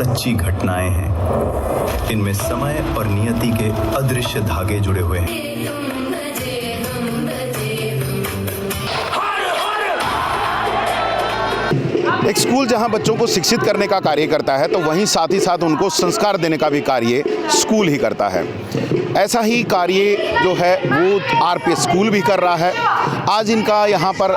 सच्ची घटनाएं हैं। इनमें समय और नियति के अदृश्य धागे जुड़े हुए हैं। एक स्कूल जहां बच्चों को शिक्षित करने का कार्य करता है तो वहीं साथ ही साथ उनको संस्कार देने का भी कार्य स्कूल ही करता है। ऐसा ही कार्य जो है वो आरपीएस स्कूल भी कर रहा है। आज इनका यहाँ पर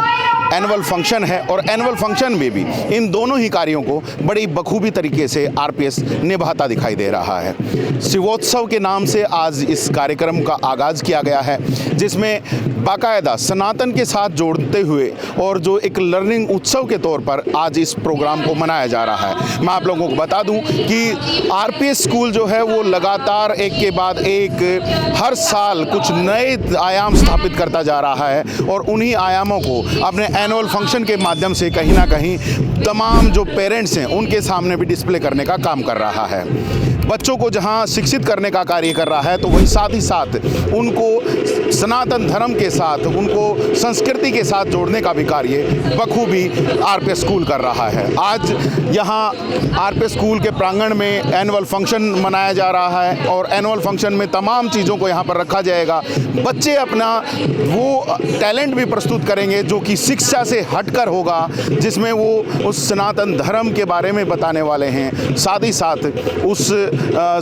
एनुअल फंक्शन है और एनुअल फंक्शन में भी इन दोनों ही कार्यों को बड़ी बखूबी तरीके से आरपीएस निभाता दिखाई दे रहा है। शिवोत्सव के नाम से आज इस कार्यक्रम का आगाज किया गया है, जिसमें बाकायदा सनातन के साथ जोड़ते हुए और जो एक लर्निंग उत्सव के तौर पर आज इस प्रोग्राम को मनाया जा रहा है। मैं आप लोगों को बता दूं कि आरपीएस स्कूल जो है वो लगातार एक के बाद एक हर साल कुछ नए आयाम स्थापित करता जा रहा है और उन्हीं आयामों को अपने एनुअल फंक्शन के माध्यम से कहीं ना कहीं तमाम जो पेरेंट्स हैं उनके सामने भी डिस्प्ले करने का काम कर रहा है। बच्चों को जहां शिक्षित करने का कार्य कर रहा है तो वहीं साथ ही साथ उनको सनातन धर्म के साथ, उनको संस्कृति के साथ जोड़ने का भी कार्य बखूबी आरपीएस स्कूल कर रहा है। आज यहां आरपीएस स्कूल के प्रांगण में एनुअल फंक्शन मनाया जा रहा है और एनुअल फंक्शन में तमाम चीज़ों को यहां पर रखा जाएगा। बच्चे अपना वो टैलेंट भी प्रस्तुत करेंगे जो कि शिक्षा से हटकर होगा, जिसमें वो उस सनातन धर्म के बारे में बताने वाले हैं, साथ ही साथ उस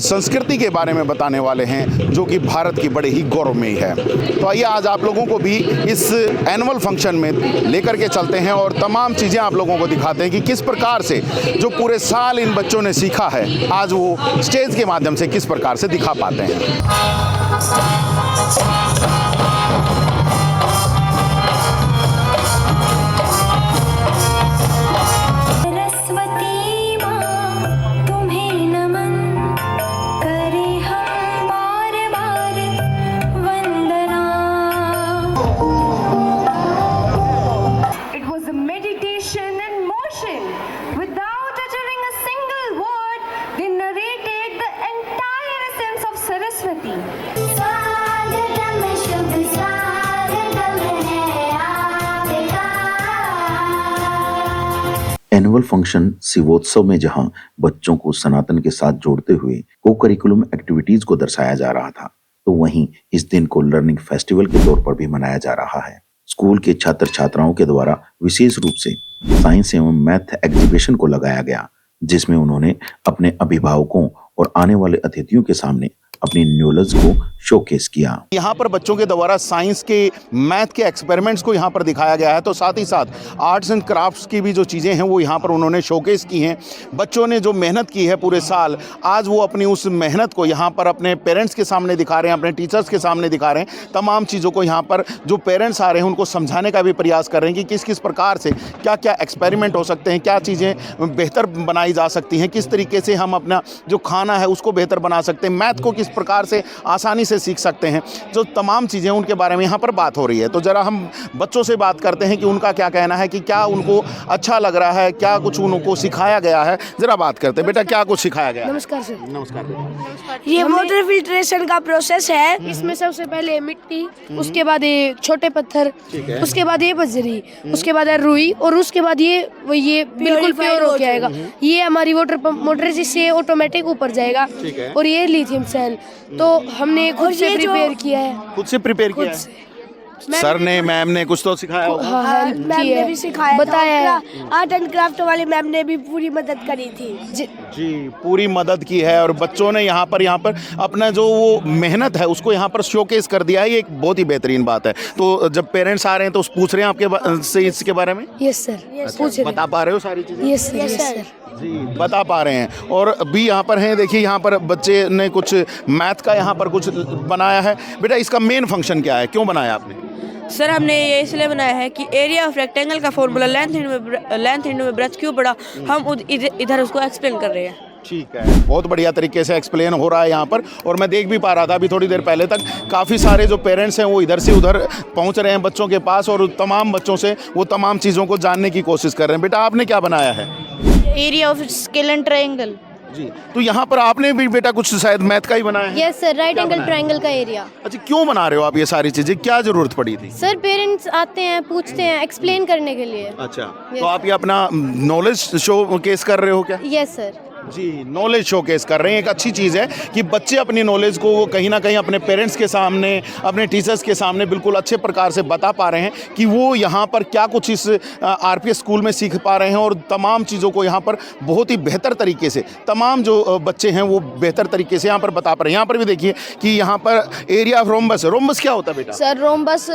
संस्कृति के बारे में बताने वाले हैं जो कि भारत की बड़े ही गौरवमयी है। तो आइए आज आप लोगों को भी इस एनुअल फंक्शन में लेकर के चलते हैं और तमाम चीज़ें आप लोगों को दिखाते हैं कि किस प्रकार से जो पूरे साल इन बच्चों ने सीखा है आज वो स्टेज के माध्यम से किस प्रकार से दिखा पाते हैं। एनुअल फंक्शन शिवोत्सव में जहां बच्चों को सनातन के साथ जोड़ते हुए को करिकुलम एक्टिविटीज को दर्शाया जा रहा था, तो वहीं इस दिन को लर्निंग फेस्टिवल के तौर पर भी मनाया जा रहा है। स्कूल के छात्र छात्राओं के द्वारा विशेष रूप से साइंस एवं मैथ एग्जीबिशन को लगाया गया, जिसमें उन्होंने अपने अभिभावकों और आने वाले अतिथियों के सामने अपनी नॉलेज को शोकेस किया। यहाँ पर बच्चों के द्वारा साइंस के, मैथ के एक्सपेरिमेंट्स को यहाँ पर दिखाया गया है, तो साथ ही साथ आर्ट्स एंड क्राफ्ट्स की भी जो चीज़ें हैं वो यहाँ पर उन्होंने शोकेस की हैं। बच्चों ने जो मेहनत की है पूरे साल, आज वो अपनी उस मेहनत को यहाँ पर अपने पेरेंट्स के सामने दिखा रहे हैं, अपने टीचर्स के सामने दिखा रहे हैं। तमाम चीज़ों को यहाँ पर जो पेरेंट्स आ रहे हैं उनको समझाने का भी प्रयास कर रहे हैं कि किस किस प्रकार से क्या क्या एक्सपेरिमेंट हो सकते हैं, क्या चीज़ें बेहतर बनाई जा सकती हैं, किस तरीके से हम अपना जो खाना है उसको बेहतर बना सकते हैं, मैथ को किस प्रकार से आसानी से सीख सकते हैं। जो तमाम चीज़ें उनके बारे में यहाँ पर बात हो रही है। तो ज़रा हम बच्चों से बात करते हैं कि उनका क्या कहना है, कि क्या उनको अच्छा लग रहा है, क्या कुछ उनको सिखाया गया है। ज़रा बात करते हैं। बेटा क्या कुछ सिखाया गया? नमस्कार सर। नमस्कार। ये वाटर फिल्ट्रेशन का प्रोसेस है। इसमें सबसे पहले मिट्टी, उसके बाद ये छोटे पत्थर, उसके बाद ये बजरी, उसके बाद रुई और उसके बाद ये बिल्कुल प्योर हो जाएगा। ये हमारी वाटर पंप मोटर है जिससे ऑटोमेटिक ऊपर जाएगा। और ये लिथियम सेल तो हमने खुद से प्रिपेयर किया है। खुद से प्रिपेयर किया है? सर ने, मैम ने कुछ तो सिखाया होगा? हाँ, मैम ने भी सिखाया, बताया। आर्ट एंड क्राफ्ट वाले मैम ने भी पूरी मदद करी थी जी, पूरी मदद की है। और बच्चों ने यहाँ पर अपना जो वो मेहनत है उसको यहाँ पर शोकेस कर दिया है। ये एक बहुत ही बेहतरीन बात है। तो जब पेरेंट्स आ रहे हैं तो पूछ रहे हैं आपके से इसके बारे में? Yes sir. बता पा रहे हो सारी चीजें? यस सर जी, बता पा रहे हैं। और अभी यहाँ पर हैं, देखिए यहाँ पर बच्चे ने कुछ मैथ का यहाँ पर कुछ बनाया है। बेटा इसका मेन फंक्शन क्या है, क्यों बनाया आपने? सर हमने ये इसलिए बनाया है कि एरिया ऑफ रेक्टेंगल का फॉर्मूला लेंथ इनटू ब्रेड्थ क्यों पड़ा, हम इधर उसको एक्सप्लेन कर रहे हैं। ठीक है, बहुत बढ़िया तरीके से एक्सप्लेन हो रहा है यहाँ पर। और मैं देख भी पा रहा था अभी थोड़ी देर पहले तक काफ़ी सारे जो पेरेंट्स हैं वो इधर से उधर पहुँच रहे हैं बच्चों के पास और तमाम बच्चों से वो तमाम चीज़ों को जानने की कोशिश कर रहे हैं। बेटा आपने क्या बनाया है? Area of scale and triangle. जी, तो यहाँ पर आपने भी बेटा कुछ शायद मैथ का ही बनाया है? Yes sir, right angle triangle का एरिया। अच्छा, क्यों बना रहे हो आप ये सारी चीजें, क्या जरूरत पड़ी थी? सर पेरेंट्स आते हैं, पूछते हैं, एक्सप्लेन करने के लिए। अच्छा, तो आप ये अपना नॉलेज शो केस कर रहे हो क्या? Yes sir. जी, नॉलेज शोकेस कर रहे हैं। एक अच्छी चीज़ है कि बच्चे अपनी नॉलेज को कहीं ना कहीं अपने पेरेंट्स के सामने, अपने टीचर्स के सामने बिल्कुल अच्छे प्रकार से बता पा रहे हैं कि वो यहाँ पर क्या कुछ इस आरपीएस स्कूल में सीख पा रहे हैं, और तमाम चीज़ों को यहाँ पर बहुत ही बेहतर तरीके से तमाम जो बच्चे हैं वो बेहतर तरीके से यहाँ पर बता पा रहे हैं। यहाँ पर भी देखिए कि यहाँ पर एरिया ऑफ रोम्बस, रोम्बस क्या होता है बेटा? सर रोम्बस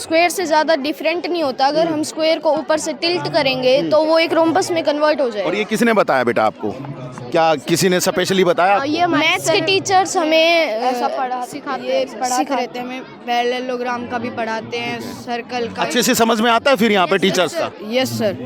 स्क्वायर से ज़्यादा डिफरेंट नहीं होता। अगर हम स्क्वायर को ऊपर से टिल्ट करेंगे तो वो एक रोम्बस में कन्वर्ट हो जाएगा। और ये किसने बताया बेटा आपको? क्या किसी ने स्पेशली बताया? ये मैथ्स के टीचर्स हमें ऐसा सिखाते रहते हैं। हमें पैरेललोग्राम का भी पढ़ाते हैं, सर्कल का। अच्छे से समझ में आता है फिर यहाँ पे टीचर्स का? Yes sir.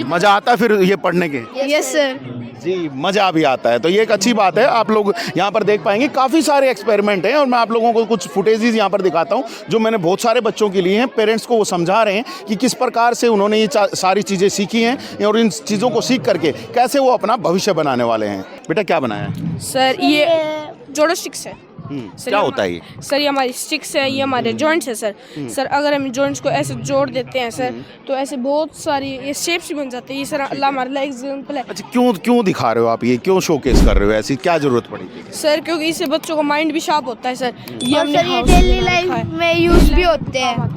मजा आता है फिर ये पढ़ने के? Yes sir. जी, मज़ा भी आता है। तो ये एक अच्छी बात है। आप लोग यहाँ पर देख पाएंगे काफ़ी सारे एक्सपेरिमेंट हैं, और मैं आप लोगों को कुछ फुटेजेस यहाँ पर दिखाता हूँ जो मैंने बहुत सारे बच्चों के लिए हैं। पेरेंट्स को वो समझा रहे हैं कि किस प्रकार से उन्होंने ये सारी चीज़ें सीखी हैं, और इन चीज़ों को सीख करके कैसे वो अपना भविष्य बनाने वाले हैं। बेटा क्या बनाया है? सर ये जोड़ो स्टिक्स है। सर क्या होता है ये? सर ये हमारी स्टिक्स है, ये हमारे जॉइंट्स है सर। सर अगर हम जॉइंट्स को ऐसे जोड़ देते हैं सर तो ऐसे बहुत सारी ये शेप्स भी बन जाते हैं। ये सर अल्लाह हमारे लिए एग्जाम्पल है। अच्छा, क्यों दिखा रहे हो आप ये? क्यों शोकेस कर रहे हो? ऐसी क्या जरूरत पड़ी थी? सर क्योंकि इससे बच्चों का माइंड भी शार्प होता है सर। ये और सर ये डेली लाइफ में यूज भी होते हैं।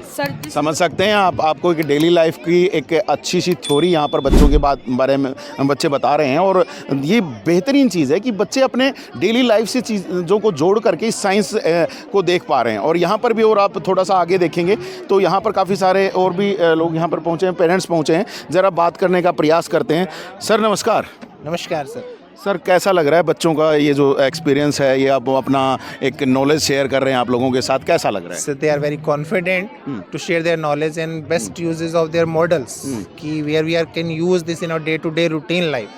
सर समझ सकते हैं आप। आपको एक डेली लाइफ की एक अच्छी सी थ्योरी यहाँ पर बच्चों के बारे में बच्चे बता रहे हैं, और ये बेहतरीन चीज़ है कि बच्चे अपने डेली लाइफ से चीज़ों को जोड़ करके इस साइंस को देख पा रहे हैं। और यहाँ पर भी, और आप थोड़ा सा आगे देखेंगे तो यहाँ पर काफ़ी सारे और भी लोग यहाँ पर पहुँचे हैं, पेरेंट्स पहुँचे हैं। ज़रा बात करने का प्रयास करते हैं। सर नमस्कार। नमस्कार सर। सर कैसा लग रहा है बच्चों का ये जो एक्सपीरियंस है, ये आप अपना एक नॉलेज शेयर कर रहे हैं आप लोगों के साथ, कैसा लग रहा है? Sir they are very confident to share their knowledge and best uses of their models कि where we are can use this in our day to day routine life.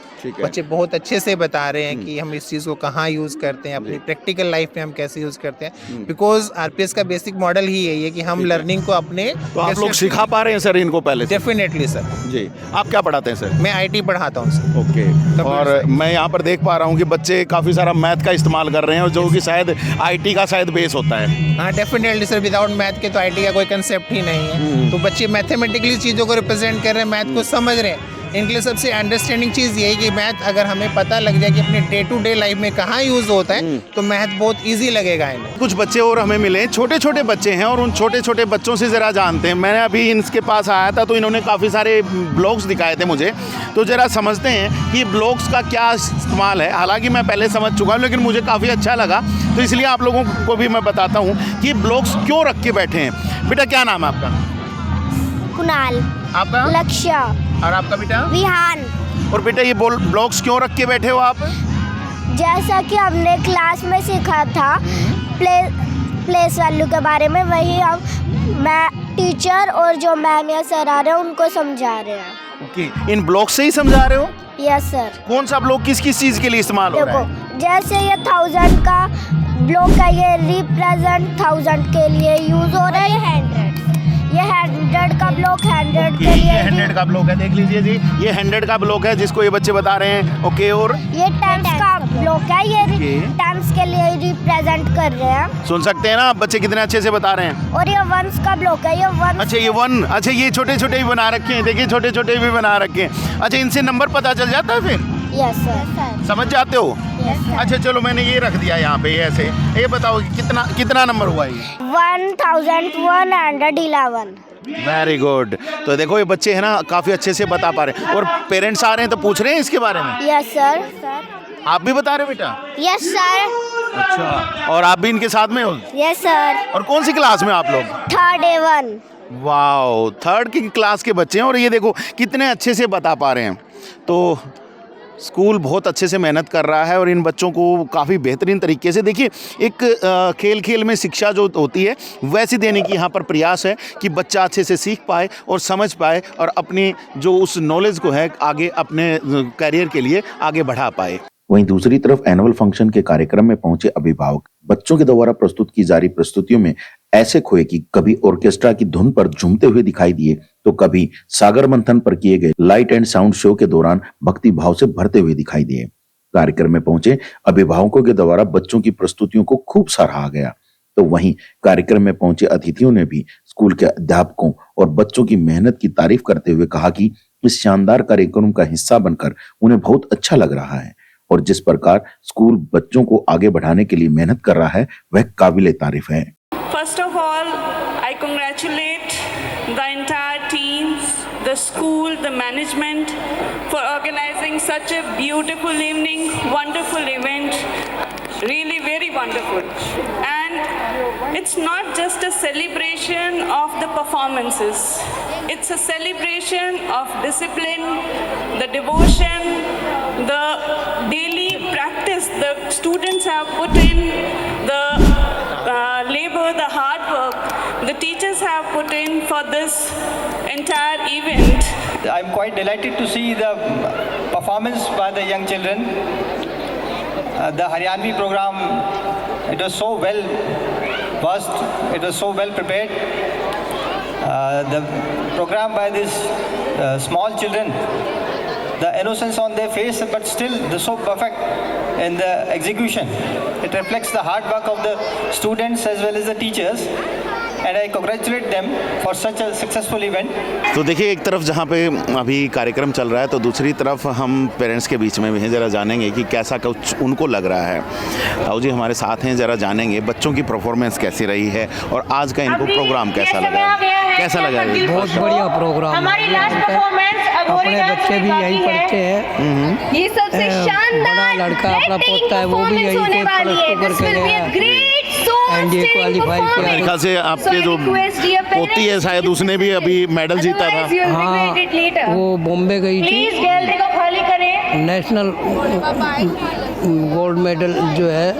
बच्चे बहुत अच्छे से बता रहे हैं कि हम इस चीज़ को कहाँ यूज़ करते हैं, अपनी प्रैक्टिकल लाइफ में हम कैसे यूज़ करते हैं। बिकॉज आरपीएस का बेसिक मॉडल ही यही है कि हम लर्निंग को अपने तो आप लोग सिखा पा रहे हैं सर इनको पहले से? Definitely sir. जी, आप क्या पढ़ाते हैं सर? मैं आईटी पढ़ाता हूँ सर। ओके। और मैं यहाँ पर देख पा रहा हूँ कि बच्चे काफ़ी सारा मैथ का इस्तेमाल कर रहे हैं, जो कि शायद आईटी का शायद बेस होता है। हाँ डेफिनेटली सर, विदाउट मैथ के तो आईटी का कोई कंसेप्ट ही नहीं है। तो बच्चे मैथमेटिकली चीज़ों को रिप्रेजेंट कर रहे हैं, मैथ को समझ रहे हैं। इनके लिए सबसे अंडरस्टैंडिंग चीज़ यही कि मैथ अगर हमें पता लग जाए कि अपने डे टू डे लाइफ में कहाँ यूज़ होता है तो मैथ बहुत इजी लगेगा इन्हें। कुछ बच्चे और हमें मिले, छोटे छोटे बच्चे हैं, और उन छोटे छोटे बच्चों से ज़रा जानते हैं। मैंने अभी इनके पास आया था तो इन्होंने काफ़ी सारे ब्लॉग्स दिखाए थे मुझे, तो ज़रा समझते हैं कि ब्लॉग्स का क्या इस्तेमाल है। हालांकि मैं पहले समझ चुका हूँ, लेकिन मुझे काफ़ी अच्छा लगा, तो इसलिए आप लोगों को भी मैं बताता हूँ कि ब्लॉग्स क्यों रख के बैठे हैं। बेटा क्या नाम है आपका? कुणाल, आपका? लक्ष्य, और आपका बेटा? विहान। और बेटा ये ब्लॉग्स क्यों रख के बैठे हो आप? जैसा कि हमने क्लास में सीखा था प्लेस वैल्यू के बारे में, वही हम मैं टीचर और जो मैम या सर आ रहे हैं उनको समझा रहे हैं। ओके, इन ब्लॉग्स से ही समझा रहे हो? Yes sir. कौन सा ब्लॉग किस किस चीज़ के लिए इस्तेमाल हो रहा है? देखो, जैसे ये 1000 का ब्लॉक का ये रिप्रेजेंट 1000 के लिए यूज हो रहा है। 100 का ब्लॉक 100 के लिए। ये 100 का ब्लॉक है, देख लीजिए जी, ये 100 का ब्लॉक है जिसको ये बच्चे बता रहे हैं। ओके, और ये 10 का ब्लॉक है, ये 10 के लिए रिप्रेजेंट कर रहे हैं। सुन सकते हैं ना बच्चे कितने अच्छे से बता रहे हैं। और ये 1 का ब्लॉक है, ये 1। अच्छा ये 1, अच्छा ये छोटे छोटे भी बना रखे हैं, देखिए छोटे छोटे भी बना रखे हैं। अच्छा इनसे नंबर पता चल जाता है फिर? Yes sir. समझ जाते हो? Yes sir. अच्छा चलो मैंने ये रख दिया यहाँ पे ऐसे। ये बताओ कितना नंबर हुआ ये? 1111। Very good. तो देखो ये बच्चे हैं ना काफ़ी अच्छे से बता पा रहे हैं, और पेरेंट्स आ रहे हैं तो पूछ रहे हैं इसके बारे में। Yes sir. आप भी बता रहे हो बेटा? Yes sir. अच्छा, और आप भी इनके साथ में हो? Yes sir. और कौन सी क्लास में आप लोग? 3rd A1। वाओ, 3rd की क्लास के बच्चे हैं, और ये देखो कितने अच्छे से बता पा रहे हैं। तो स्कूल बहुत अच्छे से मेहनत कर रहा है, और इन बच्चों को काफ़ी बेहतरीन तरीके से, देखिए एक खेल खेल में शिक्षा जो होती है वैसी देने की यहाँ पर प्रयास है कि बच्चा अच्छे से सीख पाए और समझ पाए, और अपनी जो उस नॉलेज को है आगे अपने करियर के लिए आगे बढ़ा पाए। वहीं दूसरी तरफ एनुअल फंक्शन के कार्यक्रम में पहुंचे अभिभावक बच्चों के द्वारा प्रस्तुत की जा रही प्रस्तुतियों में ऐसे खोए कि कभी ऑर्केस्ट्रा की धुन पर झूमते हुए दिखाई दिए तो कभी सागर मंथन पर किए गए लाइट एंड साउंड शो के दौरान भक्ति भाव से भरते हुए दिखाई दिए। कार्यक्रम में पहुंचे अभिभावकों के द्वारा बच्चों की प्रस्तुतियों को खूब सराहा गया, तो वहीं कार्यक्रम में पहुंचे अतिथियों ने भी स्कूल के अध्यापकों और बच्चों की मेहनत की तारीफ करते हुए कहा कि इस शानदार कार्यक्रम का हिस्सा बनकर उन्हें बहुत अच्छा लग रहा है और जिस प्रकार स्कूल बच्चों को आगे बढ़ाने के लिए मेहनत कर रहा है वह काबिले तारीफ है। First of all, I congratulate the entire team, the school, the management for organizing such a beautiful evening, wonderful event, really very wonderful. And it's not just a celebration of the performances, it's a celebration of discipline, the devotion, the daily practice the students have put in, the labor, the hard work the teachers have put in for this entire event. I'm quite delighted to see the performance by the young children. The Haryanvi program, it was so well versed, it was so well prepared. The program by these small children, the innocence on their face, but still they're so perfect in the execution. It reflects the hard work of the students as well as the teachers, and I congratulate them for such a successful event. तो देखिए, एक तरफ जहाँ पे अभी कार्यक्रम चल रहा है तो दूसरी तरफ हम पेरेंट्स के बीच में भी हैं, ज़रा जानेंगे कि कैसा कुछ उनको लग रहा है। ताऊ जी हमारे साथ हैं, ज़रा जानेंगे बच्चों की परफॉर्मेंस कैसी रही है और आज का इनको प्रोग्राम कैसा लगा है, कैसा लगा है? बहुत बढ़िया प्रोग्राम, अपने बच्चे भी यहीं पढ़ते हैं। ये सबसे शानदार लड़का अपना पोता है वो भी यहीं पे प्लस 2 करके गया, एनडीए क्वालिफाई किया। मेरे ख्याल से आपके जो पोती है शायद उसने भी अभी मेडल जीता था। हाँ, वो बॉम्बे गई थी, नेशनल गोल्ड मेडल जो है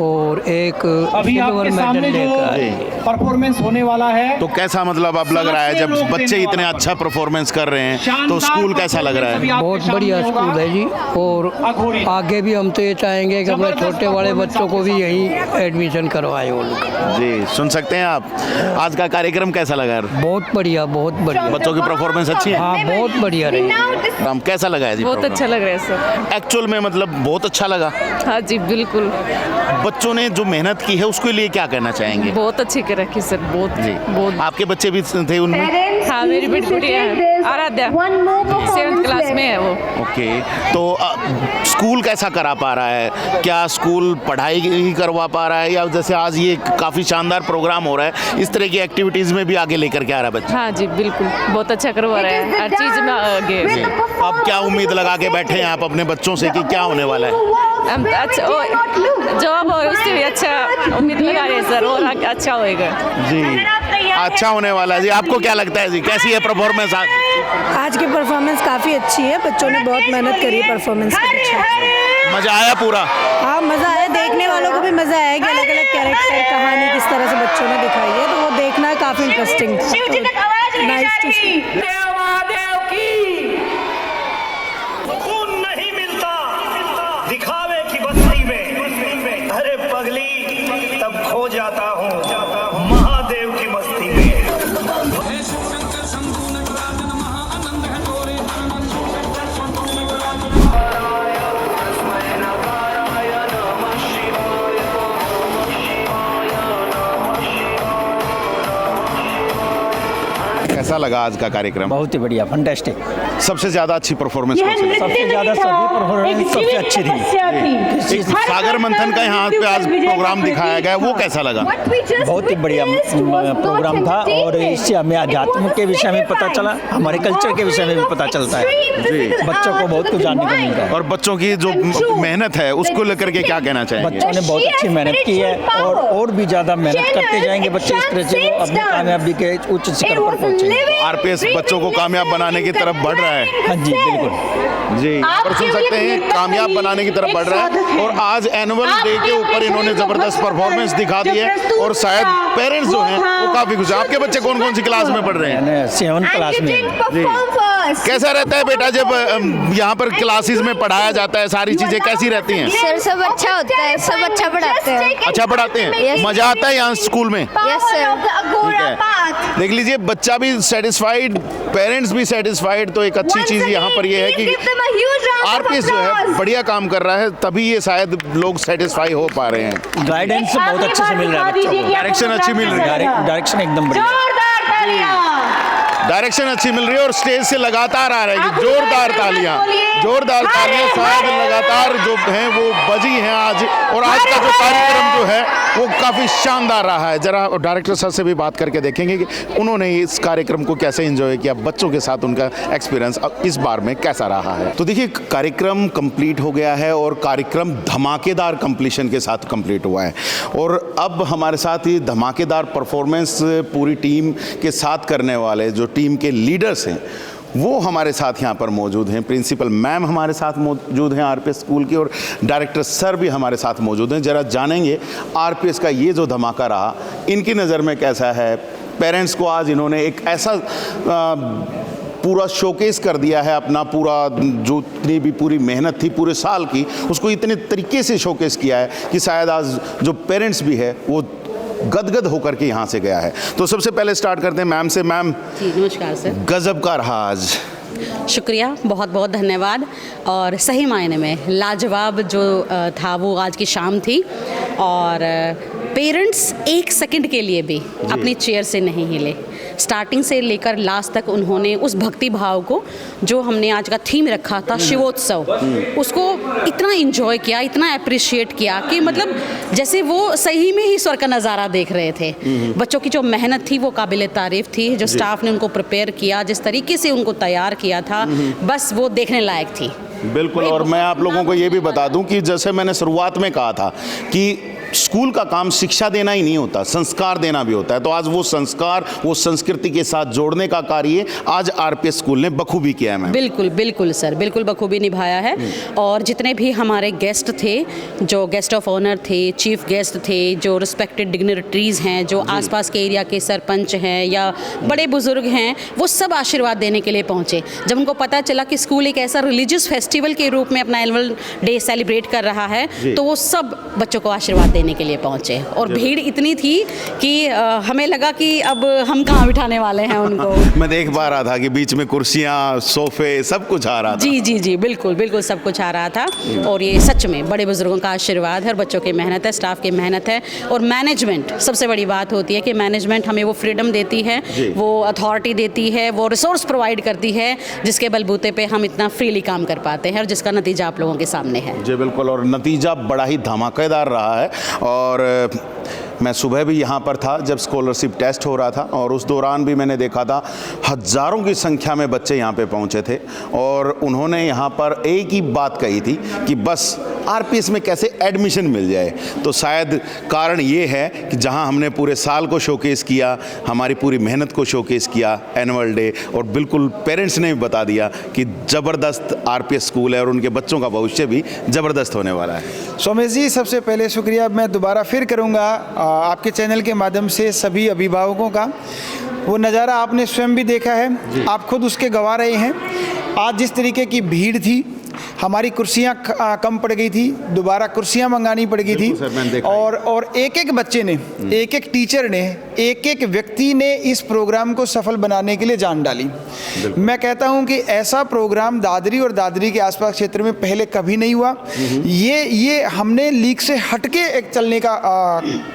और एक सिल्वर मेडल लेकर परफॉर्मेंस होने वाला है। तो कैसा मतलब अब लग रहा है जब बच्चे इतने अच्छा परफॉर्मेंस कर रहे हैं तो स्कूल कैसा लग रहा है? बहुत बढ़िया स्कूल है जी, और आगे भी हम तो ये चाहेंगे कि अपने छोटे वाले बच्चों को भी यहीं एडमिशन करवाएं वो लोग। जी, सुन सकते हैं आप, आज का कार्यक्रम कैसा लगा? बहुत बढ़िया, बहुत बढ़िया। बच्चों की परफॉर्मेंस अच्छी है? हाँ, बहुत बढ़िया रही। राम, कैसा लगा है जी? बहुत अच्छा लग रहा है सर। एक्चुअल में मतलब बहुत अच्छा लगा? हाँ जी, बिल्कुल। बच्चों ने जो मेहनत की है उसके लिए क्या कहना चाहेंगे? बहुत अच्छी कर रखी सर, बहुत जी। बहुत। आपके बच्चे भी थे उनमें? हाँ, मेरी बेटी गुड़िया है, आराध्या 7th क्लास में है वो। ओके, तो स्कूल कैसा करा पा रहा है? क्या स्कूल पढ़ाई ही करवा पा रहा है या जैसे आज ये काफ़ी शानदार प्रोग्राम हो रहा है इस तरह की एक्टिविटीज़ में भी आगे लेकर के आ रहा है बच्चा? हाँ जी, बिल्कुल, बहुत अच्छा करवा रहा है, हर चीज़ में आगे। अब क्या उम्मीद लगा के बैठे हैं आप अपने बच्चों से कि क्या होने वाला है? हम अच्छा जॉब और उससे भी अच्छा उम्मीद लगा रहे हैं सर, और अच्छा होएगा जी, अच्छा होने वाला है जी। आपको क्या लगता है जी, कैसी है परफॉर्मेंस आज? आज की परफॉर्मेंस काफ़ी अच्छी है, बच्चों ने बहुत मेहनत करी है परफॉर्मेंस में। मज़ा आया पूरा? हाँ, मज़ा आया, देखने वालों को भी मज़ा आया कि अलग अलग कैरेक्टर कहानी किस तरह से बच्चों ने दिखाई है, तो वो देखना काफ़ी इंटरेस्टिंग। नाइस टू सी। नहीं मिलता दिखावे की बस्ती में, अरे पगली तब खो जाता हूँ महादेव की मस्ती में। कैसा लगा आज का कार्यक्रम? बहुत ही बढ़िया, फंटास्टिक। सबसे ज्यादा अच्छी परफॉर्मेंस कौन सी? सबसे ज्यादा सभी परफॉर्मेंस सबसे अच्छी थी। एक सागर मंथन का यहाँ पे आज प्रोग्राम दिखाया गया, वो कैसा लगा? बहुत ही बढ़िया प्रोग्राम था, और इससे हमें अध्यात्म के विषय में पता चला, हमारे कल्चर के विषय में भी पता चलता है जी। बच्चों को बहुत कुछ जानने को मिलता है। और बच्चों की जो मेहनत है उसको लेकर के क्या कहना चाहेंगे? बच्चों ने बहुत अच्छी मेहनत की है, और भी ज्यादा मेहनत करते जाएंगे बच्चे, इस तरह से वो अपनी कामयाबी के उच्च शिखर पर पहुंचे। आरपीएस बच्चों को कामयाब बनाने की तरफ बढ़ रहा है। हाँ जी, बिल्कुल जी, पर सुन सकते हैं कामयाब बनाने की तरफ बढ़ रहा है, और आज एनुअल डे के ऊपर इन्होंने जबरदस्त परफॉर्मेंस दिखा दी है, और शायद पेरेंट्स जो हैं वो काफी खुश हैं। आपके बच्चे कौन कौन सी क्लास में पढ़ रहे हैं? 7th क्लास में जी। कैसा रहता है बेटा जब यहाँ पर क्लासेस में पढ़ाया जाता है, सारी चीजें कैसी रहती हैं? सर सब अच्छा होता है, सब अच्छा पढ़ाते हैं। अच्छा पढ़ाते हैं, मजा आता है यहाँ स्कूल में? Yes sir. देख लीजिए, बच्चा भी सेटिस्फाइड, पेरेंट्स भी सेटिस्फाइड, तो एक अच्छी चीज यहाँ पर ये है कि आरपीएस जो है बढ़िया काम कर रहा है, तभी ये शायद लोग सेटिस्फाई हो पा रहे हैं। गाइडेंस बहुत अच्छे से मिल रहा है बच्चों को, डायरेक्शन अच्छी मिल रही है, डायरेक्शन एकदम बढ़िया। डायरेक्शन अच्छी मिल रही है और स्टेज से लगातार आ रहा है कि जोरदार तालियां शायद लगातार जो हैं वो बजी हैं आज। और आज का जो कार्यक्रम जो है वो काफ़ी शानदार रहा है। जरा डायरेक्टर सर से भी बात करके देखेंगे कि उन्होंने इस कार्यक्रम को कैसे एंजॉय किया, बच्चों के साथ उनका एक्सपीरियंस इस बार में कैसा रहा है। तो देखिए, कार्यक्रम कंप्लीट हो गया है और कार्यक्रम धमाकेदार कंप्लीशन के साथ कंप्लीट हुआ है। और अब हमारे साथ ही धमाकेदार परफॉर्मेंस पूरी टीम के साथ करने वाले जो टीम के लीडर्स हैं वो हमारे साथ यहाँ पर मौजूद हैं। प्रिंसिपल मैम हमारे साथ मौजूद हैं आरपीएस स्कूल की, और डायरेक्टर सर भी हमारे साथ मौजूद हैं। जरा जानेंगे आरपीएस का ये जो धमाका रहा इनकी नज़र में कैसा है। पेरेंट्स को आज इन्होंने एक ऐसा पूरा शोकेस कर दिया है, अपना पूरा जो इतनी भी पूरी मेहनत थी पूरे साल की उसको इतने तरीके से शोकेस किया है कि शायद आज जो पेरेंट्स भी है वो गदगद होकर के यहाँ से गया है। तो सबसे पहले स्टार्ट करते हैं मैम से। मैम जी नमस्कार सर। गजब का रहा आज। शुक्रिया, बहुत बहुत धन्यवाद। और सही मायने में लाजवाब जो था वो आज की शाम थी। और पेरेंट्स एक सेकंड के लिए भी अपनी चेयर से नहीं हिले। स्टार्टिंग से लेकर लास्ट तक उन्होंने उस भक्ति भाव को, जो हमने आज का थीम रखा था शिवोत्सव, उसको इतना एंजॉय किया, इतना अप्रिशिएट किया कि मतलब जैसे वो सही में ही स्वर्ग का नज़ारा देख रहे थे। बच्चों की जो मेहनत थी वो काबिल तारीफ थी। जो स्टाफ ने उनको प्रिपेयर किया, जिस तरीके से उनको तैयार किया था, बस वो देखने लायक थी। बिल्कुल। और मैं आप लोगों को ये भी बता दूं कि जैसे मैंने शुरुआत में कहा था कि स्कूल का काम शिक्षा देना ही नहीं होता, संस्कार देना भी होता है। तो आज वो संस्कार, वो संस्कृति के साथ जोड़ने का कार्य आज आरपीएस स्कूल ने बखूबी किया है। मैम बिल्कुल बिल्कुल सर, बिल्कुल बखूबी निभाया है। और जितने भी हमारे गेस्ट थे, जो गेस्ट ऑफ ऑनर थे, चीफ गेस्ट थे, जो रिस्पेक्टेड डिग्निटरीज हैं, जो आसपास के एरिया के सरपंच हैं या बड़े बुजुर्ग हैं, वो सब आशीर्वाद देने के लिए पहुँचे। जब उनको पता चला कि स्कूल एक ऐसा रिलीजियस फेस्टिवल के रूप में अपना एनुअल डे सेलिब्रेट कर रहा है, तो वो सब बच्चों को आशीर्वाद देने के लिए पहुंचे। और भीड़ इतनी थी कि हमें लगा कि अब हम कहाँ बिठाने वाले हैं उनको। मैं देख पा रहा था कि बीच में कुर्सियां, सोफे, सब कुछ आ रहा था। जी जी जी, बिल्कुल बिल्कुल सब कुछ आ रहा था। और ये सच में बड़े बुजुर्गों का आशीर्वाद है, बच्चों की मेहनत है, स्टाफ की मेहनत है। और मैनेजमेंट, सबसे बड़ी बात होती है कि मैनेजमेंट हमें वो फ्रीडम देती है, वो अथॉरिटी देती है, वो रिसोर्स प्रोवाइड करती है, जिसके बलबूते पे हम इतना फ्रीली काम कर पाते हैं, और जिसका नतीजा आप लोगों के सामने है। जी बिल्कुल। और नतीजा बड़ा ही धमाकेदार रहा है। और मैं सुबह भी यहाँ पर था जब स्कॉलरशिप टेस्ट हो रहा था, और उस दौरान भी मैंने देखा था हज़ारों की संख्या में बच्चे यहाँ पे पहुँचे थे। और उन्होंने यहाँ पर एक ही बात कही थी कि बस आरपीएस में कैसे एडमिशन मिल जाए। तो शायद कारण ये है कि जहाँ हमने पूरे साल को शोकेस किया, हमारी पूरी मेहनत को शोकेस किया एनुअल डे, और बिल्कुल पेरेंट्स ने भी बता दिया कि ज़बरदस्त आरपीएस स्कूल है और उनके बच्चों का भविष्य भी ज़बरदस्त होने वाला है। सोमेश जी, सबसे पहले शुक्रिया मैं दोबारा फिर करूँगा आपके चैनल के माध्यम से सभी अभिभावकों का। वो नज़ारा आपने स्वयं भी देखा है, आप खुद उसके गवाह रहे हैं। आज जिस तरीके की भीड़ थी, हमारी कुर्सियां कम पड़ गई थी, दोबारा कुर्सियां मंगानी पड़ गई थी। और एक एक बच्चे ने, एक एक टीचर ने, एक एक व्यक्ति ने इस प्रोग्राम को सफल बनाने के लिए जान डाली। मैं कहता हूं कि ऐसा प्रोग्राम दादरी और दादरी के आसपास क्षेत्र में पहले कभी नहीं हुआ। ये हमने लीक से हटके एक चलने का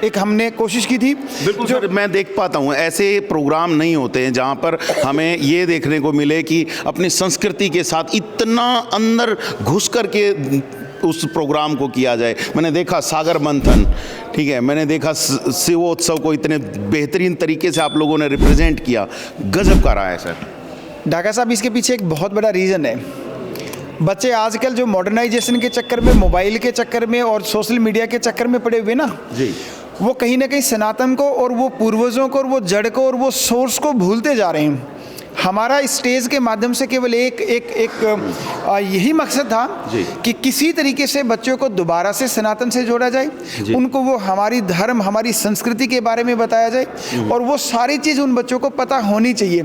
एक हमने कोशिश की थी। बिल्कुल सर, मैं देख पाता हूँ ऐसे प्रोग्राम नहीं होते हैं जहाँ पर हमें ये देखने को मिले कि अपनी संस्कृति के साथ इतना अंदर घुस करके उस प्रोग्राम को किया जाए। मैंने देखा सागर मंथन, ठीक है, मैंने देखा शिवोत्सव को इतने बेहतरीन तरीके से आप लोगों ने रिप्रेजेंट किया। गजब का रहा है सर। ढाका साहब, इसके पीछे एक बहुत बड़ा रीज़न है। बच्चे आजकल जो मॉडर्नाइजेशन के चक्कर में, मोबाइल के चक्कर में और सोशल मीडिया के चक्कर में पड़े हुए ना जी, वो कहीं ना कहीं सनातन को और वो पूर्वजों को और वो जड़ को और वो सोर्स को भूलते जा रहे हैं। हमारा स्टेज के माध्यम से केवल एक यही मकसद था कि किसी तरीके से बच्चों को दोबारा से सनातन से जोड़ा जाए, उनको वो हमारी धर्म, हमारी संस्कृति के बारे में बताया जाए, और वो सारी चीज़ उन बच्चों को पता होनी चाहिए।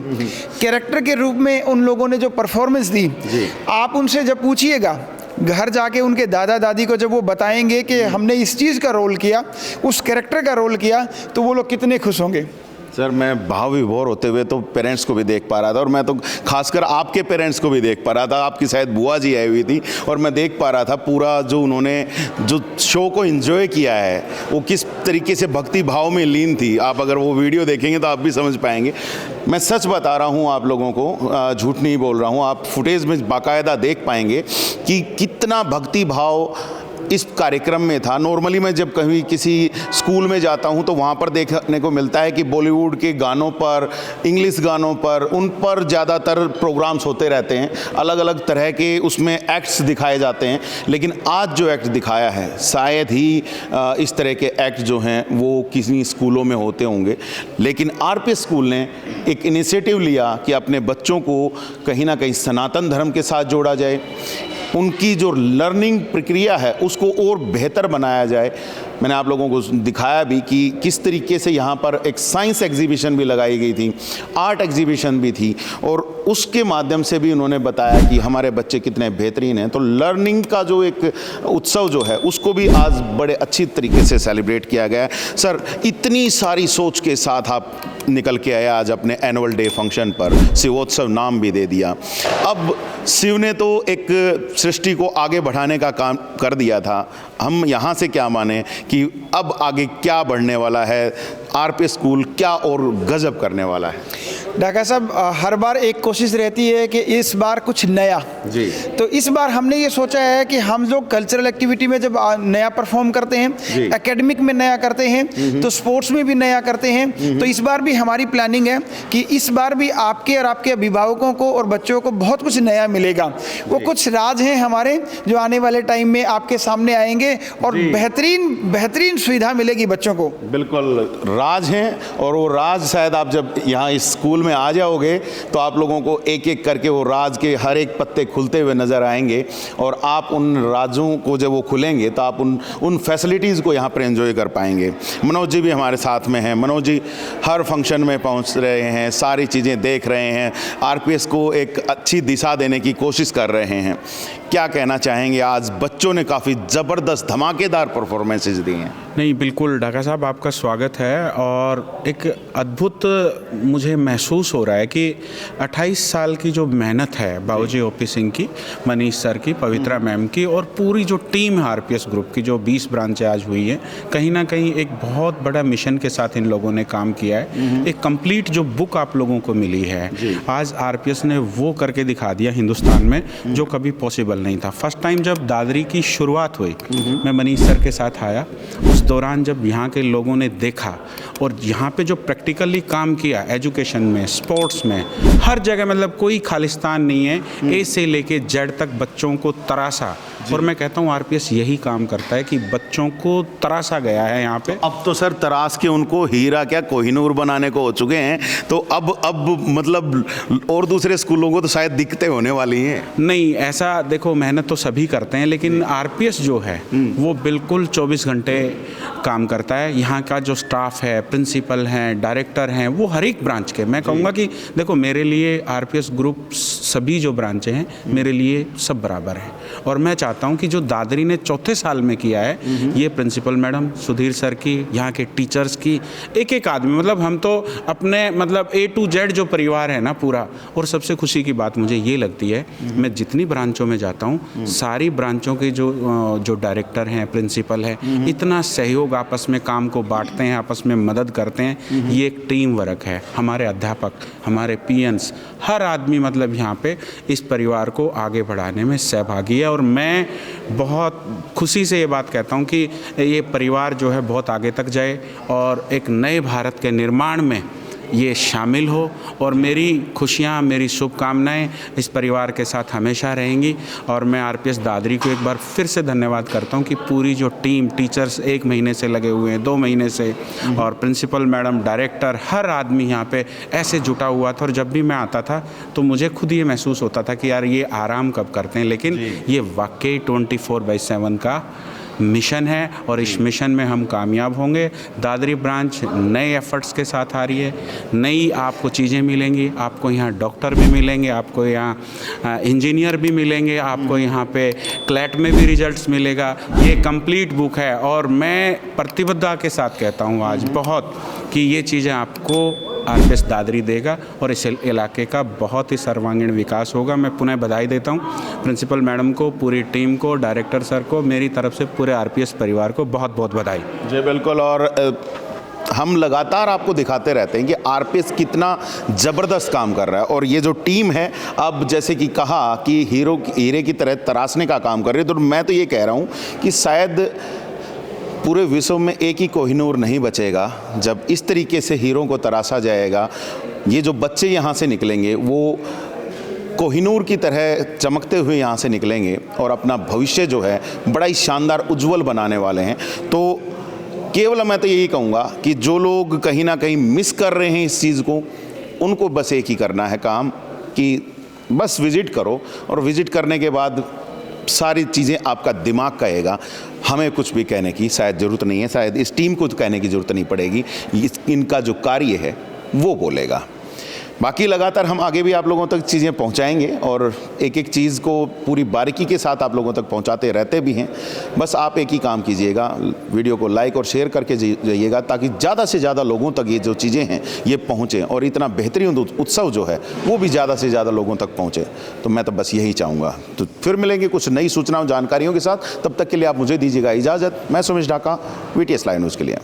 कैरेक्टर के रूप में उन लोगों ने जो परफॉर्मेंस दी, आप उनसे जब पूछिएगा घर जाके, उनके दादा दादी को जब वो बताएंगे कि हमने इस चीज़ का रोल किया, उस कैरेक्टर का रोल किया, तो वो लोग कितने खुश होंगे। सर मैं भाव विभोर होते हुए तो पेरेंट्स को भी देख पा रहा था, और मैं तो खासकर आपके पेरेंट्स को भी देख पा रहा था। आपकी शायद बुआ जी आई हुई थी, और मैं देख पा रहा था पूरा जो उन्होंने जो शो को एंजॉय किया है वो किस तरीके से भक्ति भाव में लीन थी। आप अगर वो वीडियो देखेंगे तो आप भी समझ पाएंगे। मैं सच बता रहा हूँ आप लोगों को, झूठ नहीं बोल रहा हूँ। आप फुटेज में बाकायदा देख पाएंगे कि कितना भक्ति भाव इस कार्यक्रम में था। नॉर्मली मैं जब कहीं किसी स्कूल में जाता हूं तो वहां पर देखने को मिलता है कि बॉलीवुड के गानों पर, इंग्लिश गानों पर, उन पर ज़्यादातर प्रोग्राम्स होते रहते हैं, अलग अलग तरह के उसमें एक्ट्स दिखाए जाते हैं। लेकिन आज जो एक्ट दिखाया है शायद ही इस तरह के एक्ट जो हैं वो किसी स्कूलों में होते होंगे। लेकिन आरपीएस स्कूल ने एक इनिशिएटिव लिया कि अपने बच्चों को कहीं ना कहीं सनातन धर्म के साथ जोड़ा जाए, उनकी जो लर्निंग प्रक्रिया है उसको और बेहतर बनाया जाए। मैंने आप लोगों को दिखाया भी कि किस तरीके से यहाँ पर एक साइंस एग्जीबिशन भी लगाई गई थी, आर्ट एग्जीबिशन भी थी, और उसके माध्यम से भी उन्होंने बताया कि हमारे बच्चे कितने बेहतरीन हैं। तो लर्निंग का जो एक उत्सव जो है उसको भी आज बड़े अच्छी तरीके से सेलिब्रेट किया गया है। सर इतनी सारी सोच के साथ आप निकल के आए आज अपने एनुअल डे फंक्शन पर, शिवोत्सव नाम भी दे दिया। अब शिव ने तो एक सृष्टि को आगे बढ़ाने का काम कर दिया था, हम यहाँ से क्या माने कि अब आगे क्या बढ़ने वाला है, आरपीएस स्कूल क्या और गजब करने वाला है? डॉक्टर साहब हर बार एक कोशिश रहती है कि इस बार कुछ नया जी। तो इस बार हमने ये सोचा है कि हम लोग कल्चरल एक्टिविटी में जब नया परफॉर्म करते हैं, एकेडमिक में नया करते हैं, तो स्पोर्ट्स में भी नया करते हैं। तो इस बार भी हमारी प्लानिंग है कि इस बार भी आपके और आपके अभिभावकों को और बच्चों को बहुत कुछ नया मिलेगा। वो कुछ राज हैं हमारे जो आने वाले टाइम में आपके सामने आएंगे और बेहतरीन सुविधा मिलेगी बच्चों को। बिल्कुल राज हैं, और वो राज शायद आप जब यहाँ इस स्कूल में आ जाओगे तो आप लोगों को एक एक करके वो राज के हर एक पत्ते खुलते हुए नज़र आएंगे, और आप उन राजों को जब वो खुलेंगे तो आप उन फैसिलिटीज़ को यहाँ पर एंजॉय कर पाएंगे। मनोज जी भी हमारे साथ में हैं। मनोज जी हर फंक्शन में पहुँच रहे हैं, सारी चीज़ें देख रहे हैं, आरपीएस को एक अच्छी दिशा देने की कोशिश कर रहे हैं। क्या कहना चाहेंगे? आज बच्चों ने काफ़ी ज़बरदस्त धमाकेदार परफॉर्मेंसेज दी हैं। नहीं बिल्कुल डॉक्टर साहब आपका स्वागत है, और एक अद्भुत मुझे महसूस हो रहा है कि 28 साल की जो मेहनत है बाबूजी ओपी सिंह की, मनीष सर की, पवित्रा मैम की, और पूरी जो टीम है आरपीएस ग्रुप की, जो 20 ब्रांचें आज हुई हैं, कहीं ना कहीं एक बहुत बड़ा मिशन के साथ इन लोगों ने काम किया है। एक कंप्लीट जो बुक आप लोगों को मिली है आज आरपीएस ने वो करके दिखा दिया हिंदुस्तान में जो कभी पॉसिबल नहीं था। फर्स्ट टाइम जब दादरी की शुरुआत हुई, मैं मनीष सर के साथ आया, उस दौरान जब यहाँ के लोगों ने देखा और यहाँ पे जो प्रैक्टिकली काम किया, एजुकेशन में, स्पोर्ट्स में, हर जगह, मतलब कोई खालिस्तान नहीं है, ए से लेके जेड तक बच्चों को तरासा। और मैं कहता हूँ आरपीएस यही काम करता है कि बच्चों को तरासा गया है यहाँ पे। अब तो सर तराश के उनको हीरा क्या कोहिनूर बनाने को हो चुके हैं, तो अब मतलब और दूसरे स्कूलों को तो शायद दिक्कतें होने वाली हैं। नहीं ऐसा देखो, मेहनत तो सभी करते हैं, लेकिन आरपीएस जो है वो बिल्कुल 24 घंटे काम करता है। यहाँ का जो स्टाफ है, प्रिंसिपल हैं, डायरेक्टर हैं, वो हर एक ब्रांच के, मैं कहूँगा कि देखो मेरे लिए आरपीएस ग्रुप सभी जो ब्रांचें हैं मेरे लिए सब बराबर हैं। और मैं चाहता हूँ कि जो दादरी ने चौथे साल में किया है, ये प्रिंसिपल मैडम, सुधीर सर की, यहाँ के टीचर्स की, एक एक आदमी, मतलब हम तो अपने मतलब A to Z जो परिवार है ना पूरा। और सबसे खुशी की बात मुझे ये लगती है, मैं जितनी ब्रांचों में जाता हूँ सारी ब्रांचों के जो डायरेक्टर हैं, प्रिंसिपल है, इतना सहयोग आपस में काम को बांटते हैं, आपस में मदद करते हैं। ये एक टीम वर्क है। हमारे अध्यापक, हमारे पीएन्स, हर आदमी मतलब यहाँ पे इस परिवार को आगे बढ़ाने में सहभागी है। और मैं बहुत खुशी से ये बात कहता हूँ कि ये परिवार जो है बहुत आगे तक जाए और एक नए भारत के निर्माण में ये शामिल हो। और मेरी खुशियाँ, मेरी शुभकामनाएं इस परिवार के साथ हमेशा रहेंगी। और मैं आरपीएस दादरी को एक बार फिर से धन्यवाद करता हूँ कि पूरी जो टीम, टीचर्स 1 महीने से लगे हुए हैं, 2 महीने से, और प्रिंसिपल मैडम, डायरेक्टर, हर आदमी यहाँ पे ऐसे जुटा हुआ था। और जब भी मैं आता था तो मुझे खुद ये महसूस होता था कि यार ये आराम कब करते हैं, लेकिन ये वाकई 24/7 का मिशन है और इस मिशन में हम कामयाब होंगे। दादरी ब्रांच नए एफर्ट्स के साथ आ रही है, नई आपको चीज़ें मिलेंगी, आपको यहाँ डॉक्टर भी मिलेंगे, आपको यहाँ इंजीनियर भी मिलेंगे, आपको यहाँ पे क्लैट में भी रिजल्ट्स मिलेगा। ये कंप्लीट बुक है और मैं प्रतिबद्धता के साथ कहता हूँ आज बहुत कि ये चीज़ें आपको आरपीएस दादरी देगा और इस इलाके का बहुत ही सर्वांगीण विकास होगा। मैं पुनः बधाई देता हूँ प्रिंसिपल मैडम को, पूरी टीम को, डायरेक्टर सर को, मेरी तरफ से पूरे आरपीएस परिवार को बहुत बहुत बधाई। जी बिल्कुल। और हम लगातार आपको दिखाते रहते हैं कि आरपीएस कितना ज़बरदस्त काम कर रहा है और ये जो टीम है अब जैसे कि कहा कि हीरे की तरह तराशने का काम कर रही है, तो मैं तो ये कह रहा हूँ कि शायद पूरे विश्व में एक ही कोहिनूर नहीं बचेगा जब इस तरीके से हीरों को तराशा जाएगा। ये जो बच्चे यहाँ से निकलेंगे वो कोहिनूर की तरह चमकते हुए यहाँ से निकलेंगे और अपना भविष्य जो है बड़ा ही शानदार उज्जवल बनाने वाले हैं। तो केवल मैं तो यही कहूँगा कि जो लोग कहीं ना कहीं मिस कर रहे हैं इस चीज़ को, उनको बस एक ही करना है काम कि बस विज़िट करो और विज़िट करने के बाद सारी चीज़ें आपका दिमाग कहेगा। हमें कुछ भी कहने की शायद ज़रूरत नहीं है, शायद इस टीम को कहने की ज़रूरत नहीं पड़ेगी, इनका जो कार्य है वो बोलेगा। बाकी लगातार हम आगे भी आप लोगों तक चीज़ें पहुंचाएंगे और एक एक चीज़ को पूरी बारीकी के साथ आप लोगों तक पहुंचाते रहते भी हैं। बस आप एक ही काम कीजिएगा, वीडियो को लाइक और शेयर करके जाइएगा ताकि ज़्यादा से ज़्यादा लोगों तक ये जो चीज़ें हैं ये पहुँचें और इतना बेहतरीन उत्सव जो है वो भी ज़्यादा से ज़्यादा लोगों तक पहुँचे। तो मैं तो बस यही चाहूँगा। तो फिर मिलेंगे कुछ नई सूचनाओं जानकारियों के साथ, तब तक के लिए आप मुझे दीजिएगा इजाज़त। मैं Sumesh Dhaka, VTS live news के लिए।